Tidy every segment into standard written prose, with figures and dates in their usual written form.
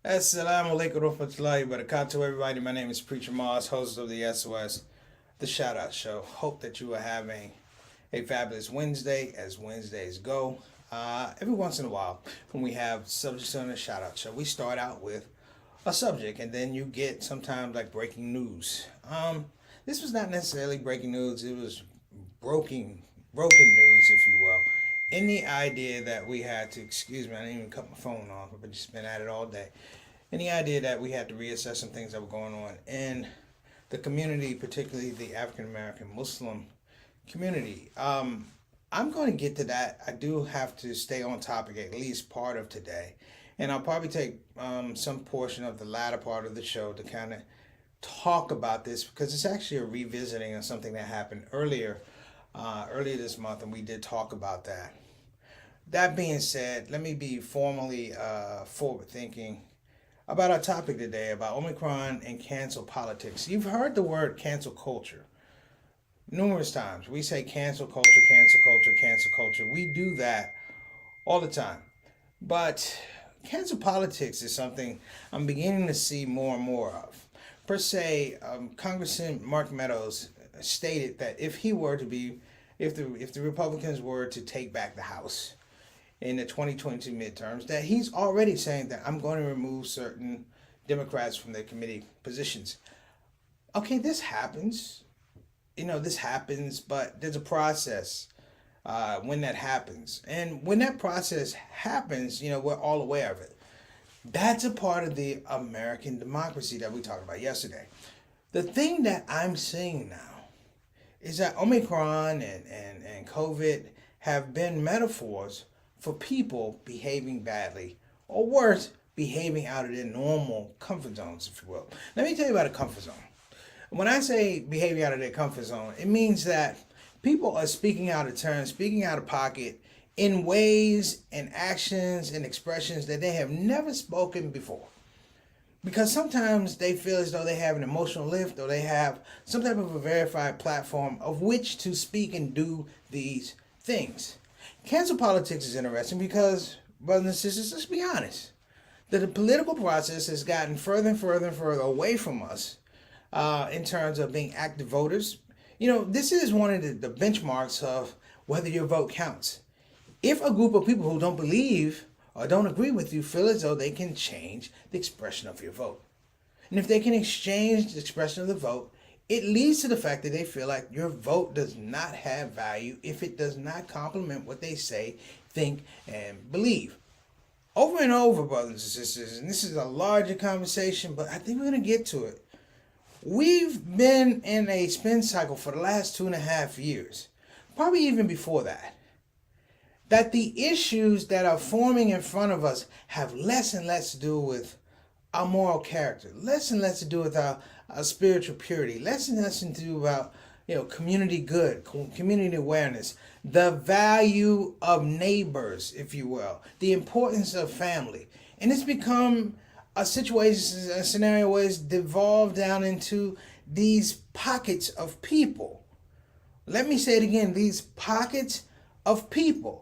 Assalamu alaikum warahmatullahi wabarakatuh, everybody. My name is Preacher Mars, host of the SOS, the Shout Out Show. Hope that you are having a fabulous Wednesday, as Wednesdays go. Every once in a while, when we have subjects on the Shout Out Show, we start out with a subject, and then you get sometimes like breaking news. This was not necessarily breaking news; it was broken news, if you will. In the idea that we had to, excuse me, I didn't even cut my phone off. I've just been at it all day. In the idea that we had to reassess some things that were going on in the community, particularly the African American Muslim community. I'm going to get to that. I do have to stay on topic at least part of today. And I'll probably take some portion of the latter part of the show to kind of talk about this because it's actually a revisiting of something that happened earlier this month, and we did talk about that. That being said, let me be formally forward thinking about our topic today about Omicron and cancel politics. You've heard the word cancel culture numerous times. We say cancel culture, cancel culture, cancel culture. We do that all the time. But cancel politics is something I'm beginning to see more and more of. Per se, Congressman Mark Meadows stated that if the Republicans were to take back the House in the 2022 midterms, that he's already saying that I'm going to remove certain Democrats from their committee positions. Okay, this happens. This happens, but there's a process when that happens. And when that process happens, we're all aware of it. That's a part of the American democracy that we talked about yesterday. The thing that I'm seeing now is that Omicron and COVID have been metaphors for people behaving badly, or worse, behaving out of their normal comfort zones, if you will. Let me tell you about a comfort zone. When I say behaving out of their comfort zone, it means that people are speaking out of turn, speaking out of pocket in ways and actions and expressions that they have never spoken before. Because sometimes they feel as though they have an emotional lift or they have some type of a verified platform of which to speak and do these things. Cancel politics is interesting because, brothers and sisters, let's be honest. The political process has gotten further and further and further away from us in terms of being active voters. This is one of the benchmarks of whether your vote counts. If a group of people who don't believe or don't agree with you feel as though they can change the expression of your vote. And if they can exchange the expression of the vote, it leads to the fact that they feel like your vote does not have value if it does not complement what they say, think, and believe. Over and over, brothers and sisters, and this is a larger conversation, but I think we're going to get to it. We've been in a spin cycle for the last 2.5 years, probably even before that. That the issues that are forming in front of us have less and less to do with our moral character, less and less to do with our spiritual purity, less and less to do about community good, community awareness, the value of neighbors, if you will, the importance of family. And it's become a situation, a scenario where it's devolved down into these pockets of people. Let me say it again, these pockets of people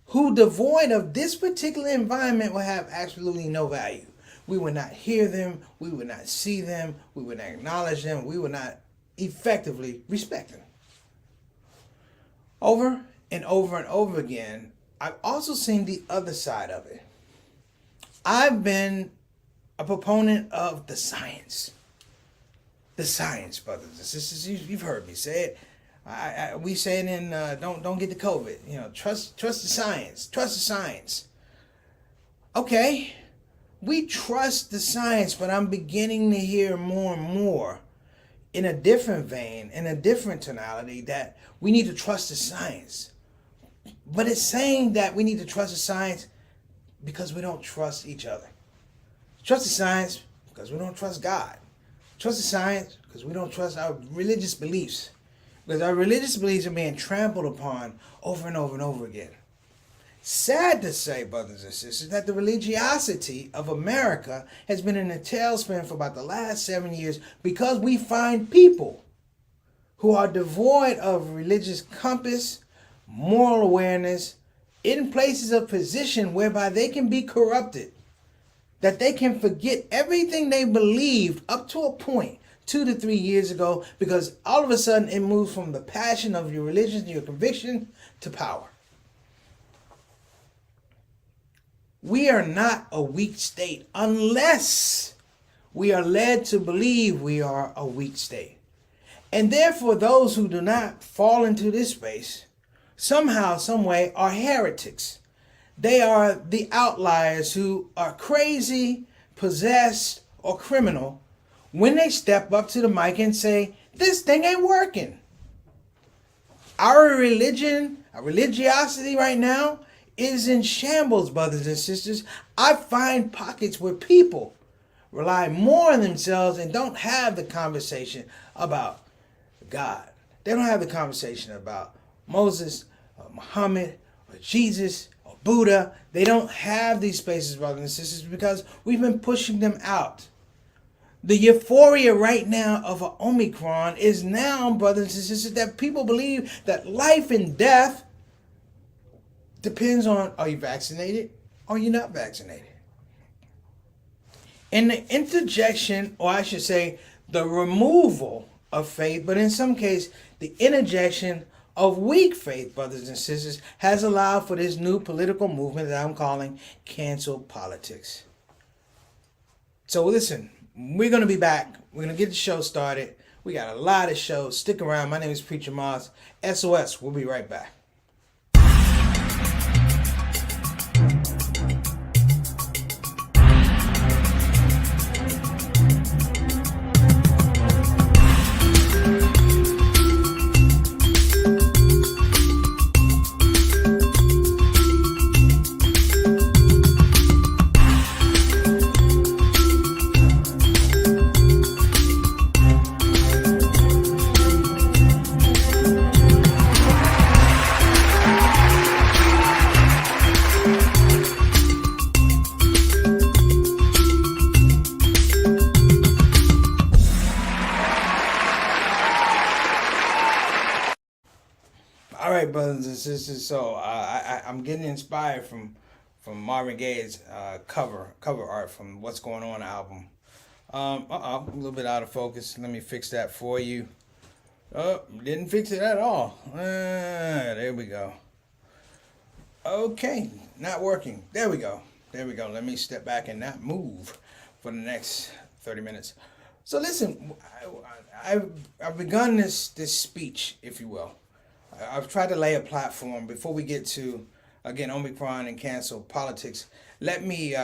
who, devoid of this particular environment, will have absolutely no value. We will not hear them, we will not see them, we will not acknowledge them, we will not effectively respect them. Over and over and over again, I've also seen the other side of it. I've been a proponent of the science. The science, brothers and sisters. You've heard me say it. We say it in don't get the COVID. Trust the science. Trust the science. Okay, we trust the science, but I'm beginning to hear more and more in a different vein, in a different tonality, that we need to trust the science. But it's saying that we need to trust the science because we don't trust each other. Trust the science because we don't trust God. Trust the science because we don't trust our religious beliefs. Because our religious beliefs are being trampled upon over and over and over again. Sad to say, brothers and sisters, that the religiosity of America has been in a tailspin for about the last 7 years because we find people who are devoid of religious compass, moral awareness, in places of position whereby they can be corrupted. that they can forget everything they believed up to a point 2 to 3 years ago, because all of a sudden it moves from the passion of your religion, your conviction, to power. We are not a weak state unless we are led to believe we are a weak state. And therefore, those who do not fall into this space, somehow, some way, are heretics. They are the outliers who are crazy, possessed, or criminal when they step up to the mic and say, this thing ain't working. Our religion, our religiosity right now is in shambles, brothers and sisters. I find pockets where people rely more on themselves and don't have the conversation about God. They don't have the conversation about Moses, or Muhammad, or Jesus, or Buddha. They don't have these spaces, brothers and sisters, because we've been pushing them out. The euphoria right now of an Omicron is now, brothers and sisters, that people believe that life and death depends on, are you vaccinated or are you not vaccinated? And the interjection, or I should say, the removal of faith, but in some case, the interjection of weak faith, brothers and sisters, has allowed for this new political movement that I'm calling cancel politics. So listen, we're going to be back. We're going to get the show started. We got a lot of shows. Stick around. My name is Preacher Mars. SOS. We'll be right back. All right, brothers and sisters. So I'm getting inspired from Marvin Gaye's cover art from What's Going On album. A little bit out of focus. Let me fix that for you. Oh, didn't fix it at all. There we go. Okay, not working. There we go. Let me step back and not move for the next 30 minutes. So listen, I've begun this speech, if you will. I've tried to lay a platform before we get to, again, Omicron and cancel politics. Let me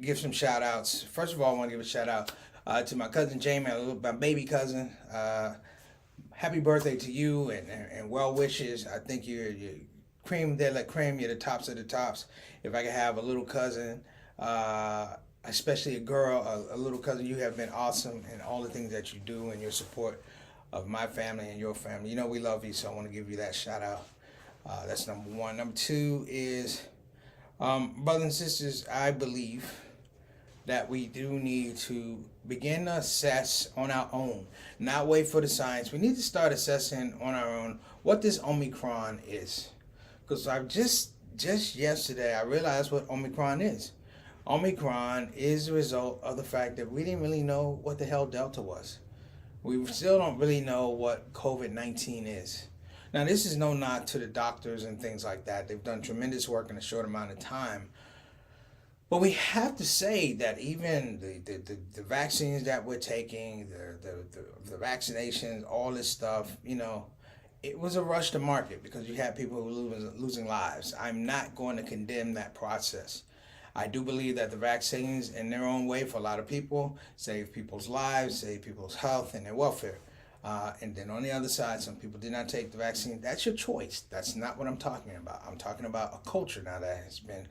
give some shout outs. First of all, I want to give a shout out to my cousin Jamie, my baby cousin. Happy birthday to you and well wishes. I think you're cream de la creme. You're the tops of the tops. If I could have a little cousin, especially a girl, a little cousin, you have been awesome in all the things that you do and your support of my family and your family. You know we love you, so I want to give you that shout out. That's number one. Number two is, brothers and sisters, I believe that we do need to begin to assess on our own, not wait for the science. We need to start assessing on our own what this Omicron is. Because I've just yesterday, I realized what Omicron is. Omicron is a result of the fact that we didn't really know what the hell Delta was. We still don't really know what COVID-19 is. Now, this is no knock to the doctors and things like that. They've done tremendous work in a short amount of time. But we have to say that even the vaccines that we're taking, the vaccinations, all this stuff, you know, it was a rush to market because you had people who were losing lives. I'm not going to condemn that process. I do believe that the vaccines, in their own way, for a lot of people, save people's lives, save people's health and their welfare. And then on the other side, some people did not take the vaccine. That's your choice. That's not what I'm talking about. I'm talking about a culture now that has been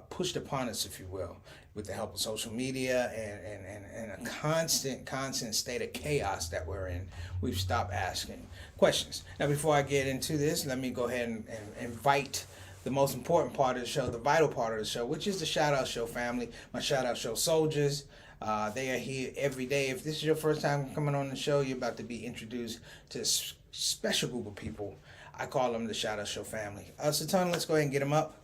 pushed upon us, if you will, with the help of social media and a constant state of chaos that we're in. We've stopped asking questions. Now, before I get into this, let me go ahead and invite the most important part of the show, the vital part of the show, which is the Shout Out Show family, my Shout Out Show soldiers. They are here every day. If this is your first time coming on the show, you're about to be introduced to a special group of people. I call them the Shout Out Show family. Satan, let's go ahead and get them up.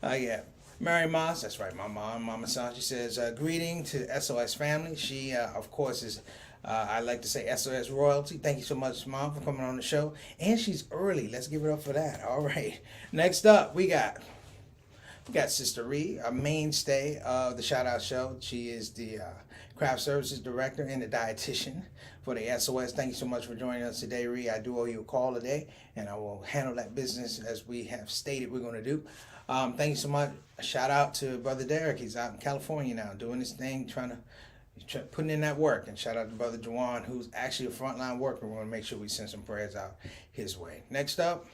Yeah. Mary Moss, that's right, my mom, Mama San, she says, greeting to SOS family. She, of course, is, I like to say SOS royalty. Thank you so much, Mom, for coming on the show. And she's early. Let's give it up for that. All right. Next up, we got Sister Ree, a mainstay of the Shout Out Show. She is the craft services director and the dietitian for the SOS. Thank you so much for joining us today, Ree. I do owe you a call today, and I will handle that business as we have stated we're going to do. Thank you so much. A shout out to Brother Derek. He's out in California now doing his thing, putting in that work. And shout out to Brother Juwan, who's actually a frontline worker. We want to make sure we send some prayers out his way. Next up,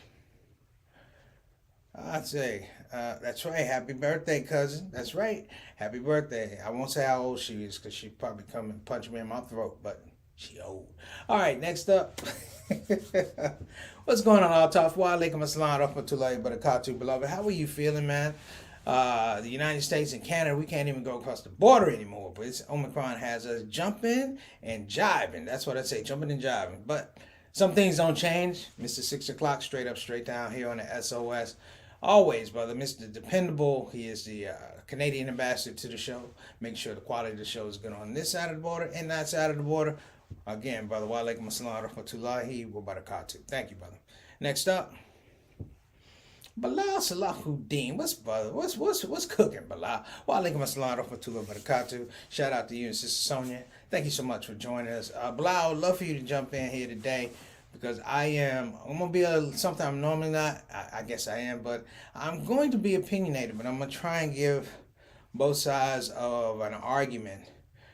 I'd say, that's right. Happy birthday, cousin. That's right. Happy birthday. I won't say how old she is because she'd probably come and punch me in my throat, but she old. All right, next up. What's going on, all tough? Wa alaikum assalam rahmatullahi barakatuh, beloved. How are you feeling, man? The United States and Canada, we can't even go across the border anymore, but Omicron has us jumping and jiving. That's what I say, jumping and jiving. But some things don't change. Mr. 6 o'clock, straight up, straight down here on the SOS. Always, brother, Mr. Dependable. He is the Canadian ambassador to the show. Make sure the quality of the show is good on this side of the border and that side of the border. Again, brother, wa alaikum assalam rahmatullahi wa barakatuh. Thank you, brother. Next up, Bilal Salahuddin. What's cooking, Bilal? Wa alaikum assalam rahmatullahi wa barakatuh. Shout out to you and Sister Sonia. Thank you so much for joining us. Bilal, I'd love for you to jump in here today, because I'm going to be something I'm normally not. I guess I am, but I'm going to be opinionated, but I'm going to try and give both sides of an argument.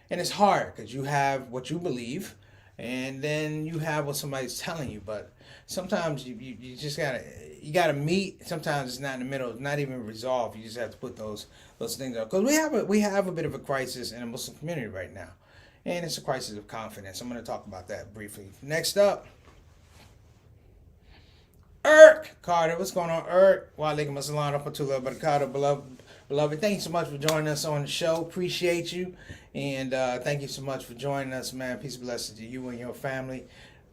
And it's hard because you have what you believe, and then you have what somebody's telling you. But sometimes you just gotta meet. Sometimes it's not in the middle. It's not even resolved. You just have to put those things up, because we have a bit of a crisis in the Muslim community right now, and it's a crisis of confidence. I'm going to talk about that briefly. Next up, Carter. What's going on, Wa alaikum assalam rahmatullahi wa barakatuh, beloved. Thank you so much for joining us on the show. Appreciate you. And thank you so much for joining us, man. Peace and blessings to you and your family.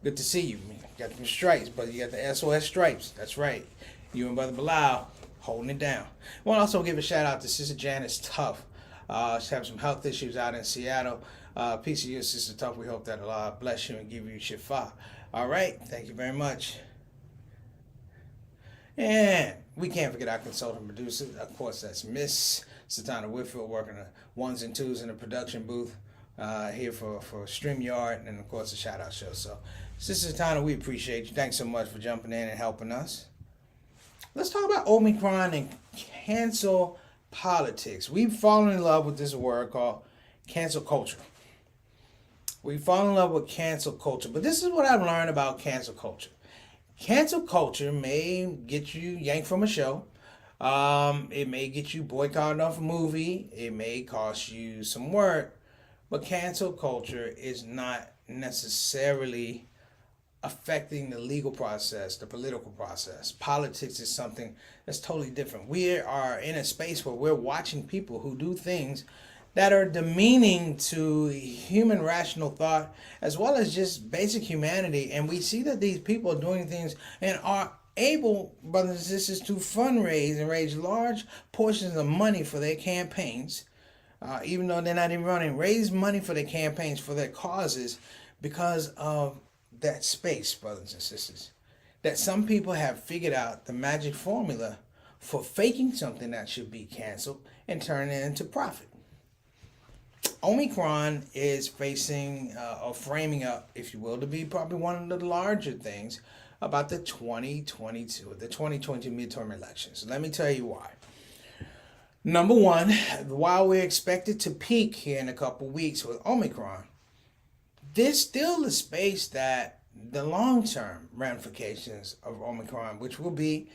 Good to see you, man. You got them stripes, but you got the SOS stripes. That's right. You and Brother Bilal holding it down. I want to also give a shout out to Sister Janice Tuff. She's having some health issues out in Seattle. Peace to you, Sister Tuff. We hope that Allah bless you and give you shifa. All right. Thank you very much. And we can't forget our consultant producer. Of course, that's Miss Satana Whitfield, working the ones and twos in the production booth here for StreamYard, and of course the Shout Out Show. So, Sister Satana, we appreciate you. Thanks so much for jumping in and helping us. Let's talk about Omicron and cancel politics. We've fallen in love with this word called cancel culture. We've fallen in love with cancel culture, but this is what I've learned about cancel culture. Cancel culture may get you yanked from a show. It may get you boycotted off a movie. It may cost you some work. But cancel culture is not necessarily affecting the legal process, the political process. Politics is something that's totally different. We are in a space where we're watching people who do things that are demeaning to human rational thought, as well as just basic humanity. And we see that these people are doing things and are able, brothers and sisters, to fundraise and raise large portions of money for their campaigns, even though they're not even running, raise money for their campaigns, for their causes, because of that space, brothers and sisters. That some people have figured out the magic formula for faking something that should be canceled and turning it into profit. Omicron is facing or framing up, if you will, to be probably one of the larger things about the 2020 midterm elections. Let me tell you why. Number one, while we're expected to peak here in a couple weeks with Omicron, there's still a space that the long-term ramifications of Omicron, which will be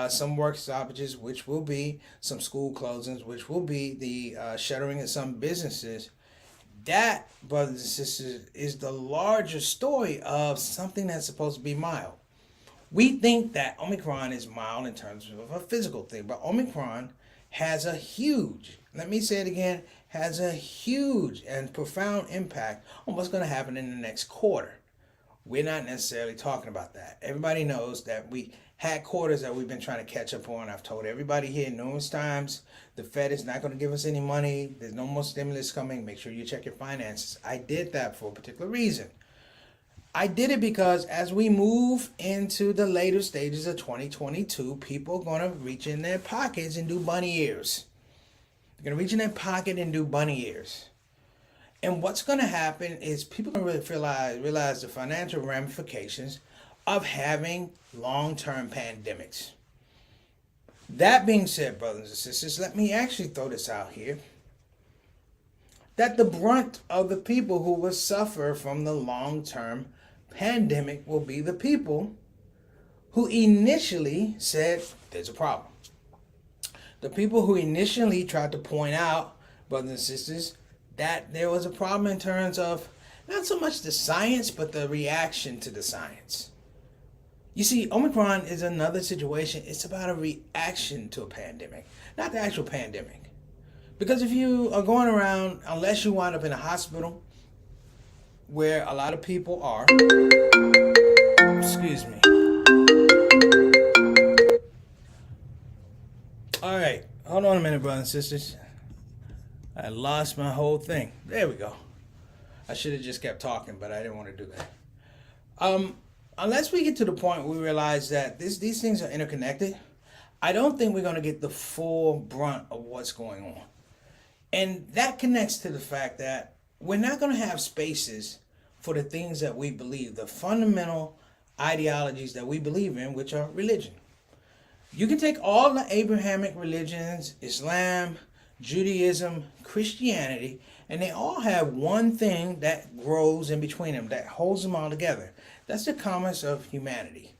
some work stoppages, which will be some school closings, which will be the shuttering of some businesses. That, brothers and sisters, is the larger story of something that's supposed to be mild. We think that Omicron is mild in terms of a physical thing, but Omicron has a huge, let me say it again, has a huge and profound impact on what's going to happen in the next quarter. We're not necessarily talking about that. Everybody knows that we had quarters that we've been trying to catch up on. I've told everybody here numerous times, the Fed is not going to give us any money. There's no more stimulus coming. Make sure you check your finances. I did that for a particular reason. I did it because as we move into the later stages of 2022, people are going to reach in their pockets and do bunny ears. They're going to reach in their pocket and do bunny ears. And what's going to happen is people don't really realize the financial ramifications of having long-term pandemics. That being said, brothers and sisters, let me actually throw this out here. That the brunt of the people who will suffer from the long-term pandemic will be the people who initially said there's a problem. The people who initially tried to point out, brothers and sisters, that there was a problem in terms of not so much the science, but the reaction to the science. You see, Omicron is another situation. It's about a reaction to a pandemic, not the actual pandemic. Because if you are going around, unless you wind up in a hospital where a lot of people are, excuse me. All right, hold on a minute, brothers and sisters. I lost my whole thing. There we go. I should have just kept talking, but I didn't want to do that. Unless we get to the point where we realize that these things are interconnected, I don't think we're going to get the full brunt of what's going on. And that connects to the fact that we're not going to have spaces for the things that we believe, the fundamental ideologies that we believe in, which are religion. You can take all the Abrahamic religions, Islam, Judaism, Christianity, and they all have one thing that grows in between them, that holds them all together. That's the commerce of humanity.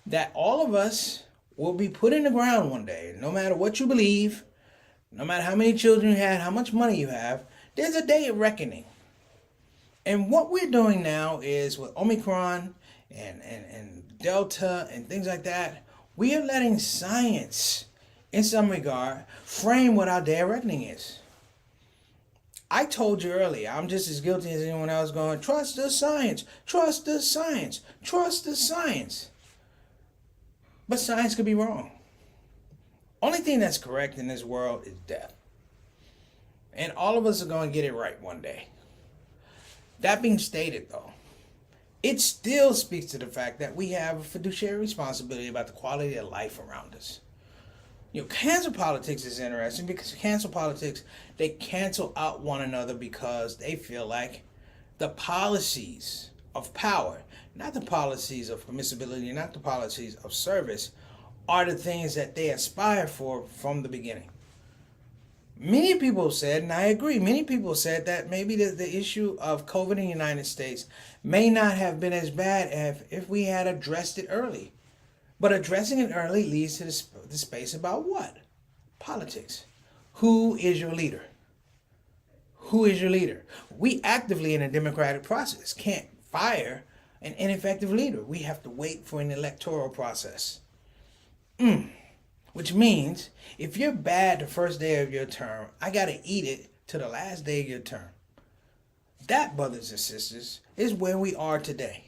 That all of us will be put in the ground one day, no matter what you believe, no matter how many children you had, how much money you have, there's a day of reckoning. And what we're doing now is with Omicron and Delta and things like that, we are letting science, in some regard, frame what our day of reckoning is. I told you earlier, I'm just as guilty as anyone else going, trust the science, trust the science, trust the science. But science could be wrong. Only thing that's correct in this world is death. And all of us are going to get it right one day. That being stated, though, it still speaks to the fact that we have a fiduciary responsibility about the quality of life around us. You know, cancel politics is interesting because cancel politics, they cancel out one another because they feel like the policies of power, not the policies of permissibility, not the policies of service, are the things that they aspire for from the beginning. Many people said, and I agree, many people said that maybe the issue of COVID in the United States may not have been as bad if we had addressed it early. But addressing it early leads to the space about what? Politics. Who is your leader? Who is your leader? We actively in a democratic process can't fire an ineffective leader. We have to wait for an electoral process. Which means if you're bad the first day of your term, I got to eat it to the last day of your term. That, brothers and sisters, is where we are today.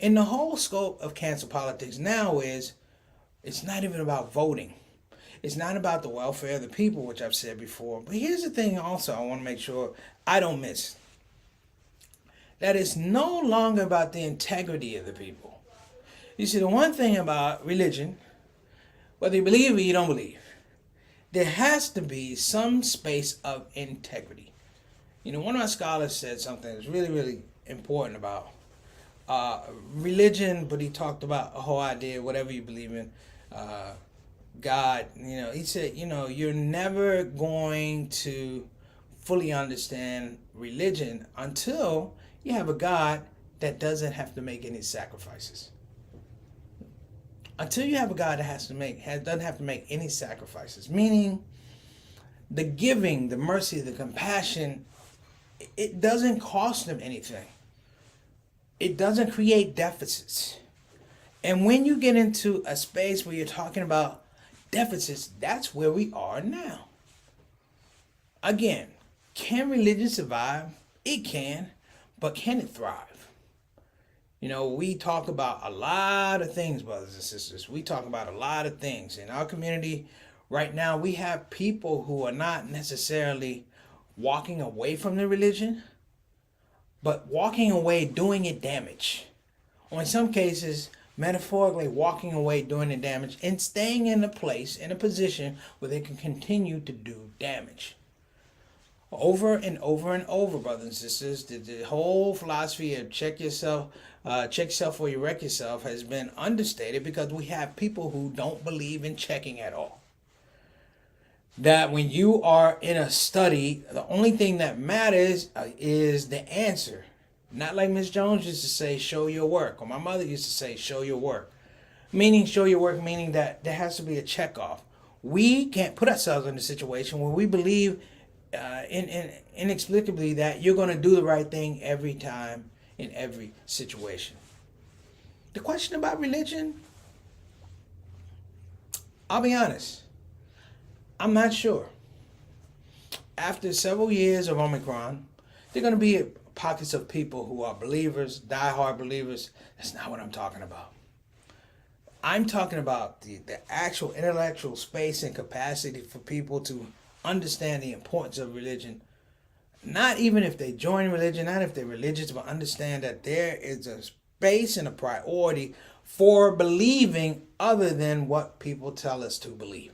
And the whole scope of cancel politics now is, it's not even about voting. It's not about the welfare of the people, which I've said before. But here's the thing also I want to make sure I don't miss. That it's no longer about the integrity of the people. You see, the one thing about religion, whether you believe or you don't believe, there has to be some space of integrity. You know, one of our scholars said something that's really, really important about religion, but he talked about a whole idea, whatever you believe in, God, you know, he said, you know, you're never going to fully understand religion until you have a God that doesn't have to make any sacrifices. Until you have a God that doesn't have to make any sacrifices, meaning the giving, the mercy, the compassion, it doesn't cost them anything. It doesn't create deficits. And when you get into a space where you're talking about deficits, that's where we are now. Again, can religion survive? It can, but can it thrive? We talk about a lot of things, brothers and sisters. We talk about a lot of things. In our community right now, we have people who are not necessarily walking away from the religion, but walking away doing it damage. Or in some cases, metaphorically walking away doing the damage and staying in a place, in a position where they can continue to do damage. Over and over and over, brothers and sisters, the whole philosophy of check yourself before you wreck yourself has been understated because we have people who don't believe in checking at all. That when you are in a study, the only thing that matters is the answer. Not like Miss Jones used to say, show your work. Or my mother used to say, show your work. Meaning show your work, meaning that there has to be a check off. We can't put ourselves in a situation where we believe inexplicably that you're going to do the right thing every time in every situation. The question about religion, I'll be honest, I'm not sure. After several years of Omicron, there are going to be pockets of people who are believers, diehard believers. That's not what I'm talking about. I'm talking about the actual intellectual space and capacity for people to understand the importance of religion. Not even if they join religion, not if they're religious, but understand that there is a space and a priority for believing other than what people tell us to believe.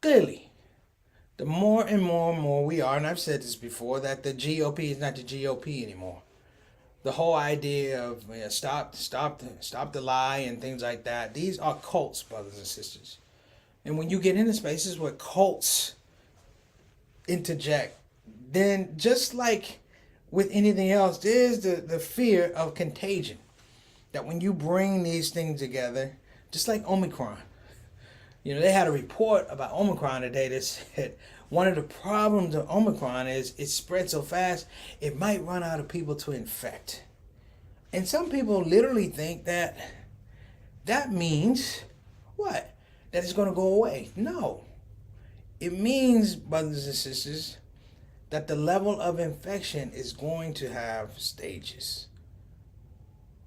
Clearly, the more and more we are, and I've said this before, that the GOP is not the GOP anymore. The whole idea of stop the lie and things like that, these are cults, brothers and sisters. And when you get into spaces where cults interject, then just like with anything else, there's the fear of contagion. That when you bring these things together, just like Omicron, they had a report about Omicron today that said one of the problems of Omicron is it spread so fast, it might run out of people to infect. And some people literally think that means what? That it's going to go away. No. It means, brothers and sisters, that the level of infection is going to have stages.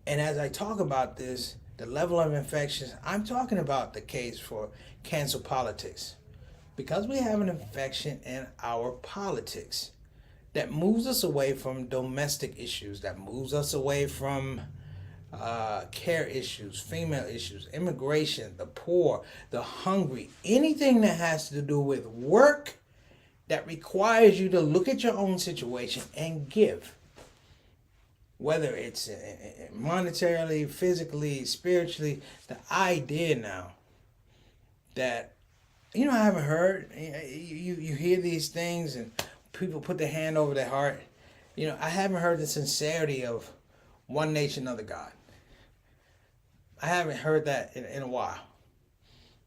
And as I talk about this, the level of infections, I'm talking about the case for cancel politics. Because we have an infection in our politics that moves us away from domestic issues, that moves us away from care issues, female issues, immigration, the poor, the hungry, anything that has to do with work that requires you to look at your own situation and give. Whether it's monetarily, physically, spiritually, the idea now that, I haven't heard, you hear these things and people put their hand over their heart. I haven't heard the sincerity of one nation under God. I haven't heard that in a while.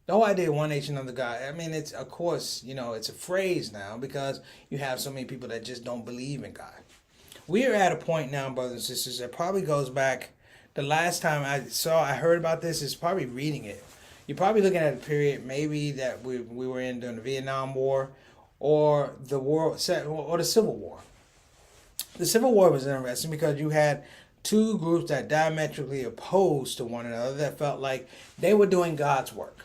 The whole idea of one nation under God, it's, of course, it's a phrase now because you have so many people that just don't believe in God. We are at a point now, brothers and sisters, that probably goes back, the last time I heard about this is probably reading it. You're probably looking at a period maybe that we were in during the Vietnam War or the Civil War. The Civil War was interesting because you had two groups that diametrically opposed to one another that felt like they were doing God's work.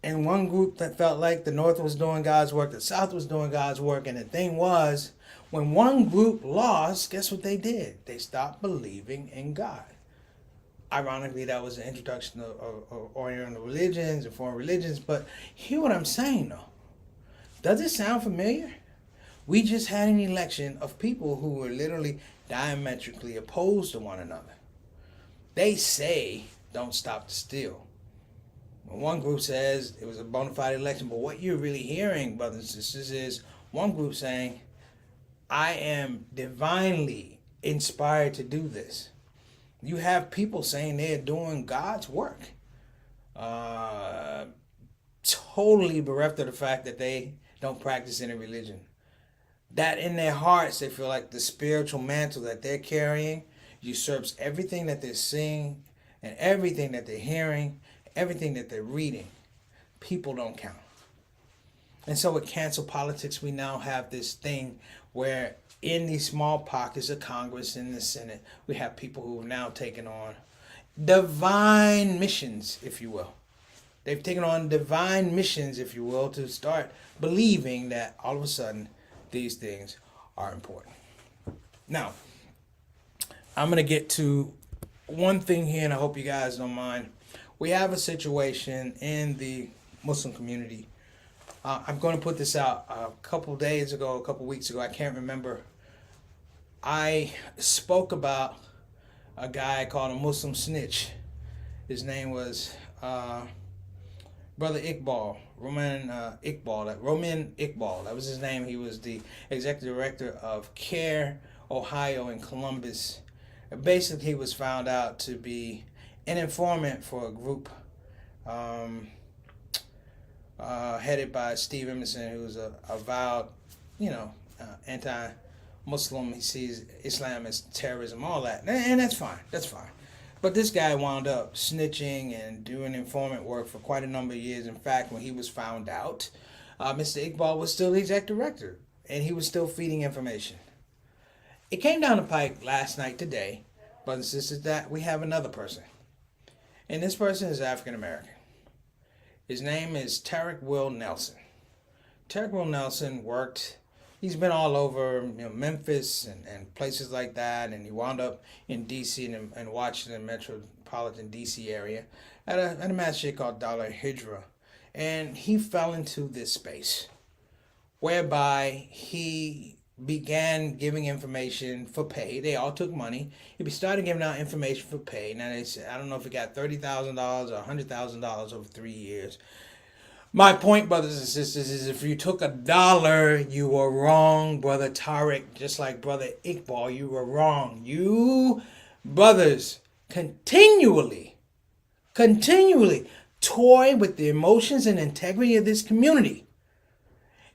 And one group that felt like the North was doing God's work, the South was doing God's work. And the thing was, when one group lost, guess what they did? They stopped believing in God. Ironically, that was the introduction of Oriental religions and foreign religions. But hear what I'm saying, though. Does it sound familiar? We just had an election of people who were literally diametrically opposed to one another. They say, don't stop the steal. One group says it was a bona fide election, but what you're really hearing, brothers and sisters, is one group saying, I am divinely inspired to do this. You have people saying they're doing God's work. Totally bereft of the fact that they don't practice any religion. That in their hearts, they feel like the spiritual mantle that they're carrying usurps everything that they're seeing and everything that they're hearing, everything that they're reading. People don't count. And so with cancel politics, we now have this thing where in these small pockets of Congress and the Senate, we have people who have now taken on divine missions, if you will. They've taken on divine missions, if you will, to start believing that all of a sudden these things are important. Now, I'm going to get to one thing here, and I hope you guys don't mind. We have a situation in the Muslim community. I'm going to put this out a couple weeks ago. I can't remember. I spoke about a guy called a Muslim snitch. His name was Brother Iqbal, Roman Iqbal. That was his name. He was the executive director of CARE, Ohio, in Columbus. Basically, he was found out to be an informant for a group headed by Steve Emerson, who's a avowed, anti-Muslim. He sees Islam as terrorism, all that, and that's fine. That's fine. But this guy wound up snitching and doing informant work for quite a number of years. In fact, when he was found out, Mr. Iqbal was still the executive director, and he was still feeding information. It came down the pike last night, today, brothers and sisters, that we have another person. And this person is African American. His name is Tarek Will Nelson. Tarek Will Nelson he's been all over Memphis and places like that, and he wound up in D.C. and Washington metropolitan D.C. area at a masjid called Dollar Hijra. And he fell into this space whereby he began giving information for pay. They all took money. He started giving out information for pay. Now they said, I don't know if he got $30,000 or $100,000 over 3 years. My point, brothers and sisters, is if you took $1, you were wrong, Brother Tariq. Just like Brother Iqbal, you were wrong. You, brothers, continually toy with the emotions and integrity of this community.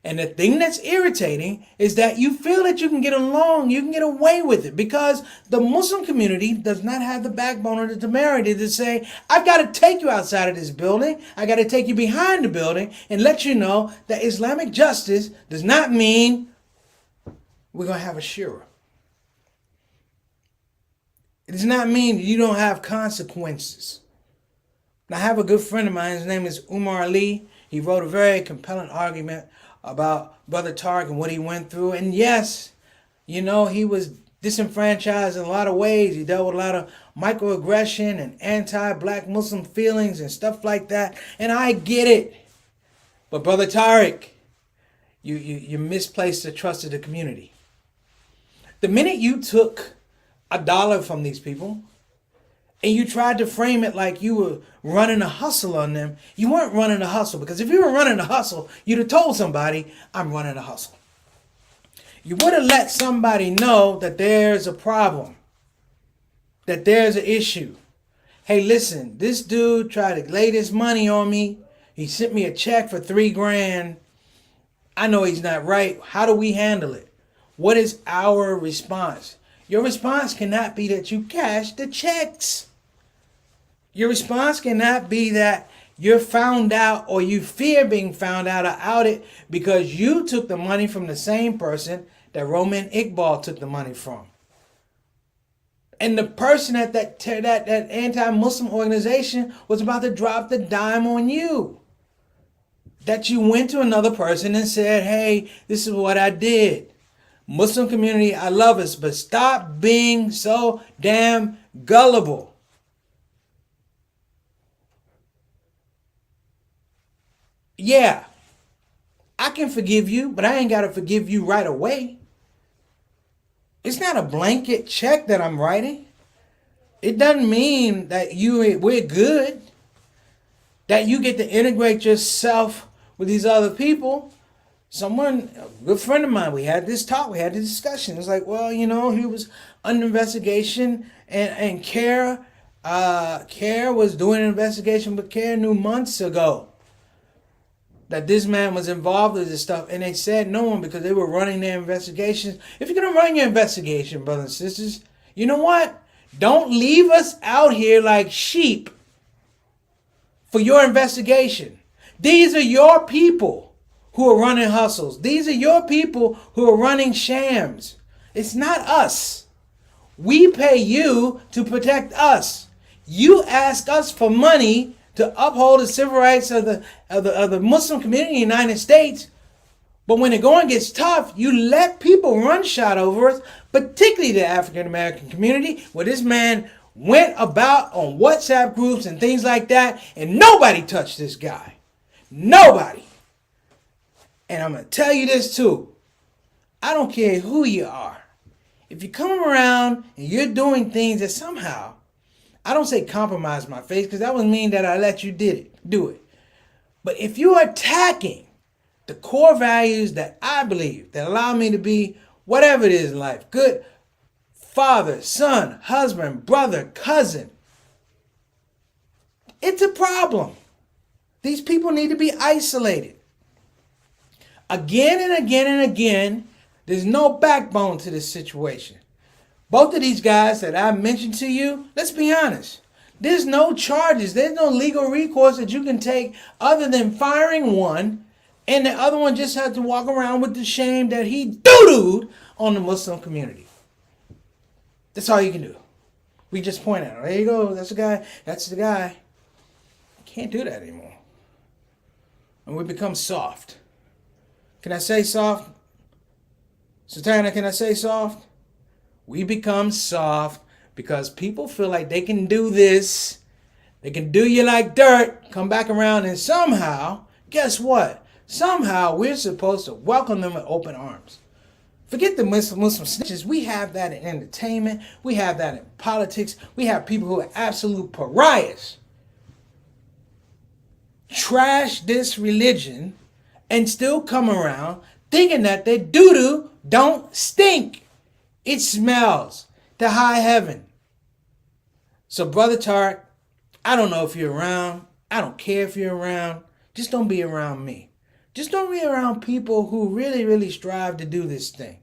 And the thing that's irritating is that you feel that you can get along, you can get away with it, because the Muslim community does not have the backbone or the temerity to say, I've got to take you outside of this building, I got to take you behind the building and let you know that Islamic justice does not mean we're going to have a shura. It does not mean you don't have consequences. I have a good friend of mine, his name is Umar Ali. He wrote a very compelling argument about Brother Tariq and what he went through. And yes, he was disenfranchised in a lot of ways. He dealt with a lot of microaggression and anti-black Muslim feelings and stuff like that. And I get it. But Brother Tariq, you misplaced the trust of the community. The minute you took $1 from these people and you tried to frame it like you were running a hustle on them, you weren't running a hustle. Because if you were running a hustle, you'd have told somebody, I'm running a hustle. You would have let somebody know that there's a problem, that there's an issue. Hey, listen, this dude tried to lay this money on me. He sent me a check for $3,000. I know he's not right. How do we handle it? What is our response? Your response cannot be that you cash the checks. Your response cannot be that you're found out or you fear being found out or outed because you took the money from the same person that Roman Iqbal took the money from. And the person at that anti-Muslim organization was about to drop the dime on you. That you went to another person and said, hey, this is what I did. Muslim community, I love us, but stop being so damn gullible. Yeah, I can forgive you, but I ain't got to forgive you right away. It's not a blanket check that I'm writing. It doesn't mean that we're good, that you get to integrate yourself with these other people. A good friend of mine, we had this talk, we had this discussion. It's like, well, he was under investigation and CARE was doing an investigation, but CARE knew months ago that this man was involved with this stuff, and they said no one because they were running their investigations. If you're going to run your investigation, brothers and sisters, you know what? Don't leave us out here like sheep for your investigation. These are your people who are running hustles. These are your people who are running shams. It's not us. We pay you to protect us. You ask us for money to uphold the civil rights of the Muslim community in the United States. But when the going gets tough, you let people run shot over us, particularly the African American community, where this man went about on WhatsApp groups and things like that, and nobody touched this guy. Nobody. And I'm going to tell you this too. I don't care who you are. If you come around and you're doing things that somehow, I don't say compromise my faith, because that would mean that I let you do it. But if you're attacking the core values that I believe, that allow me to be whatever it is in life, good father, son, husband, brother, cousin, it's a problem. These people need to be isolated. Again and again and again, there's no backbone to this situation. Both of these guys that I mentioned to you, let's be honest. There's no charges. There's no legal recourse that you can take other than firing one, and the other one just had to walk around with the shame that he doo-dooed on the Muslim community. That's all you can do. We just point out, there you go, that's the guy, that's the guy. Can't do that anymore. And we become soft. Can I say soft? Satana, can I say soft? We become soft because people feel like they can do this. They can do you like dirt, come back around, and somehow, guess what? Somehow we're supposed to welcome them with open arms. Forget the Muslim snitches. We have that in entertainment. We have that in politics. We have people who are absolute pariahs. Trash this religion and still come around thinking that their doo-doo don't stink. It smells to high heaven. So, Brother Tariq, I don't know if you're around. I don't care if you're around. Just don't be around me. Just don't be around people who really, really strive to do this thing.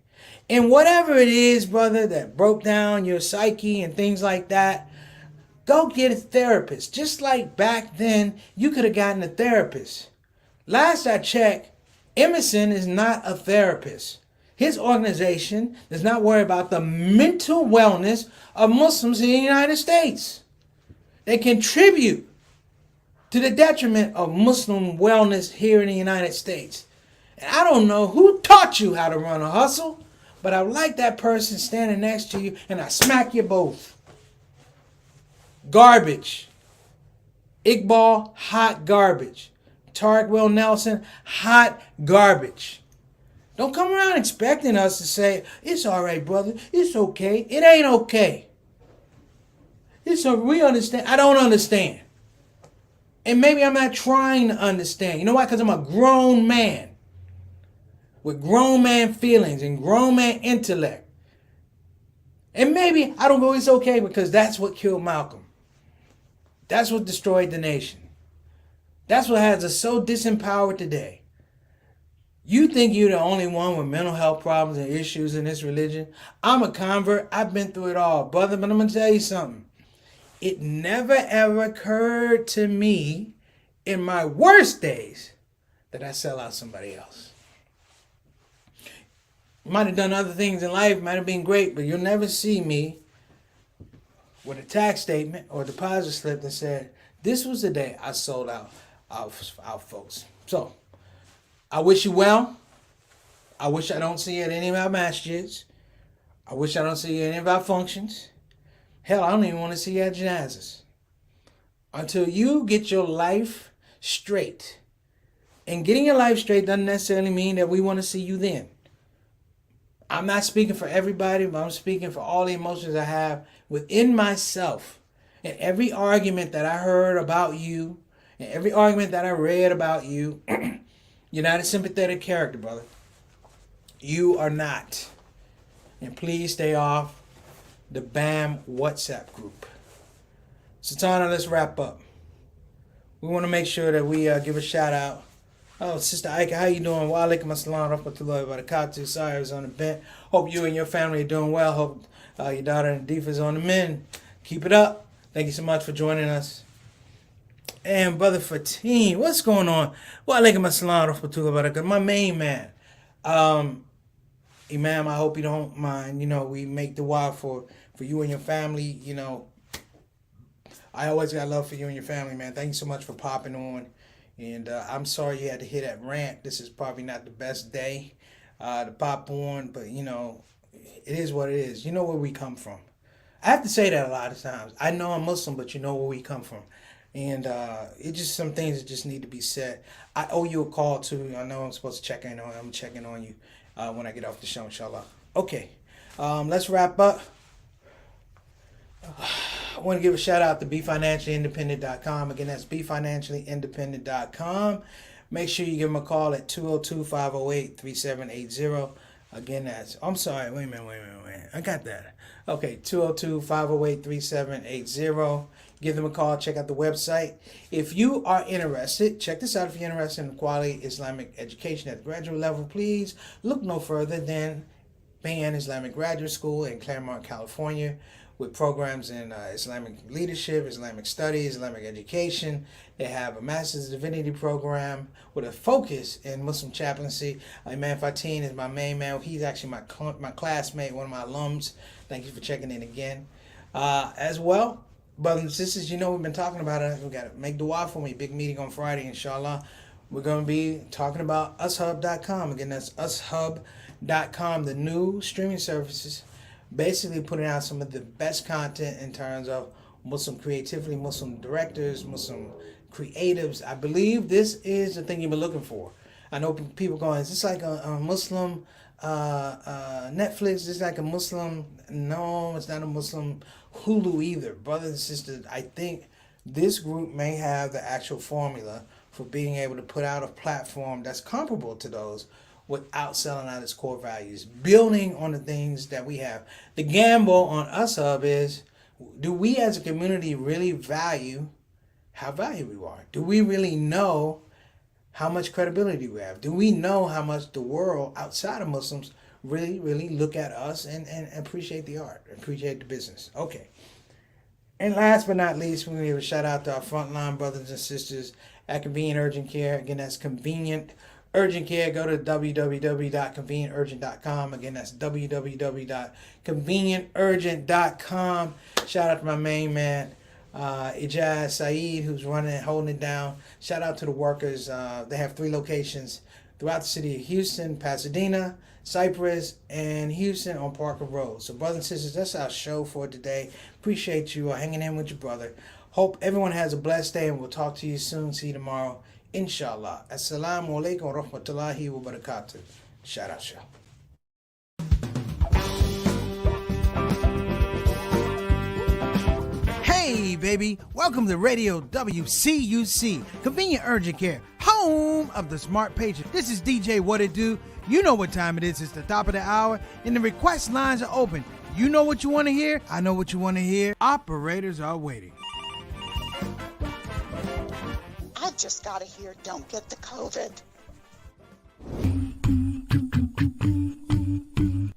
And whatever it is, brother, that broke down your psyche and things like that, go get a therapist. Just like back then, you could have gotten a therapist. Last I checked, Emerson is not a therapist. His organization does not worry about the mental wellness of Muslims in the United States. They contribute to the detriment of Muslim wellness here in the United States. And I don't know who taught you how to run a hustle, but I like that person standing next to you and I smack you both. Garbage. Iqbal, hot garbage. Tariq Will Nelson, hot garbage. Don't come around expecting us to say, it's all right, brother. It's okay. It ain't okay. We understand. I don't understand. And maybe I'm not trying to understand. You know why? Because I'm a grown man with grown man feelings and grown man intellect. And maybe I don't go, it's okay, because that's what killed Malcolm. That's what destroyed the nation. That's what has us so disempowered today. You think you're the only one with mental health problems and issues in this religion? I'm a convert. I've been through it all, brother. But I'm going to tell you something. It never ever occurred to me in my worst days that I sell out somebody else. Might have done other things in life, might have been great, but you'll never see me with a tax statement or a deposit slip that said, this was the day I sold out our folks. So, I wish you well. I wish I don't see you at any of our masjids. I wish I don't see you at any of our functions. Hell, I don't even want to see you at janazas. Until you get your life straight. And getting your life straight doesn't necessarily mean that we want to see you then. I'm not speaking for everybody, but I'm speaking for all the emotions I have within myself. And every argument that I heard about you, and every argument that I read about you, you're not a sympathetic character, brother. You are not. And please stay off the BAM WhatsApp group. Satana, let's wrap up. We want to make sure that we give a shout out. Oh, Sister Ika, how you doing? Wa alaikum assalam rahmatullahi wa barakatuh. Sorry I was on the bench. Hope you and your family are doing well. Hope your daughter Nadifa is on the mend. Keep it up. Thank you so much for joining us. And Brother Fatim, what's going on? Well, alaikum assalam rahmatullahi wa barakatuh. My main man. Imam, I hope you don't mind. You know, we make dua for you and your family. You know, I always got love for you and your family, man. Thank you so much for popping on. And I'm sorry you had to hear that rant. This is probably not the best day to pop on, but, you know, it is what it is. You know where we come from. I have to say that a lot of times. I know I'm Muslim, but you know where we come from. And it's just some things that just need to be said. I owe you a call, too. I know I'm supposed to check in on you. I'm checking on you when I get off the show, inshallah. Okay, let's wrap up. I want to give a shout out to BeFinanciallyIndependent.com. Again, that's BeFinanciallyIndependent.com. Make sure you give them a call at 202-508-3780. Again, that's, I'm sorry, wait a minute. I got that. Okay, 202-508-3780. Give them a call. Check out the website. If you are interested, check this out. If you're interested in quality Islamic education at the graduate level, please look no further than Bayan Islamic Graduate School in Claremont, California, with programs in Islamic leadership, Islamic studies, Islamic education. They have a Master's of Divinity program with a focus in Muslim chaplaincy. Imam Fatin is my main man. He's actually my classmate, one of my alums. Thank you for checking in again. As well, brothers and sisters, you know we've been talking about it. We got to make dua for me. Big meeting on Friday, inshallah. We're going to be talking about ushub.com. Again, that's ushub.com, the new streaming services. Basically putting out some of the best content in terms of Muslim creativity, Muslim directors, Muslim creatives. I believe this is the thing you've been looking for. I know people going, is this like a Muslim Netflix? Is this like a Muslim? No, it's not a Muslim Hulu either. Brothers and sisters, I think this group may have the actual formula for being able to put out a platform that's comparable to those without selling out its core values, building on the things that we have. The gamble on UsHub is, do we as a community really value how valuable we are? Do we really know how much credibility we have? Do we know how much the world outside of Muslims really look at us and appreciate the art, appreciate the business? Okay. And last but not least, we're going to give a shout out to our frontline brothers and sisters at Convenient Urgent Care. Again, that's Convenient Urgent Care. Go to www.convenienturgent.com. Again, that's www.convenienturgent.com. Shout out to my main man, Ijaz Saeed, who's running and holding it down. Shout out to the workers. They have 3 locations throughout the city of Houston, Pasadena, Cypress, and Houston on Parker Road. So, brothers and sisters, that's our show for today. Appreciate you hanging in with your brother. Hope everyone has a blessed day, and we'll talk to you soon. See you tomorrow, inshallah. Assalamu alaikum wa rahmatullahi wa barakatuh. Shout out, show. Hey, baby. Welcome to Radio WCUC, Convenient Urgent Care, home of the smart patient. This is DJ What It Do. You know what time it is. It's the top of the hour, and the request lines are open. You know what you want to hear. I know what you want to hear. Operators are waiting. I just got to hear, don't get the COVID.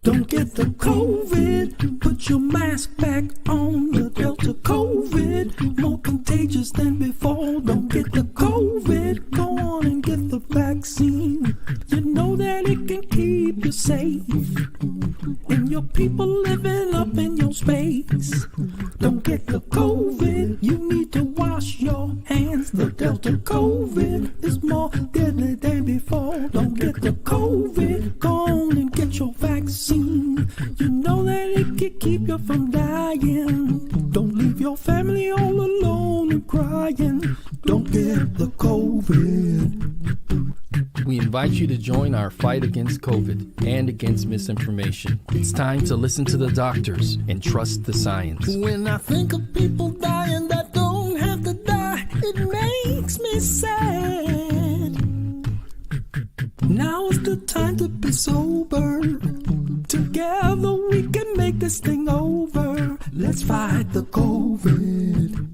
Don't get the COVID. Put your mask back on. The Delta COVID, more contagious than before. Don't get the COVID. Go on and get the vaccine. You know that it can keep you safe, and your people living up in your space. Don't get the COVID. You need to wash your hands. The Delta COVID is more deadly than before. Don't get the COVID. Go on and get your vaccine. You know that it can keep you from dying. Don't leave your family all alone and crying. Don't get the COVID. We invite you to join our fight against COVID and against misinformation. It's time to listen to the doctors and trust the science. When I think of people dying that don't have to die, it makes me sad. Now's the time to be sober. Together we can make this thing over. Let's fight the COVID.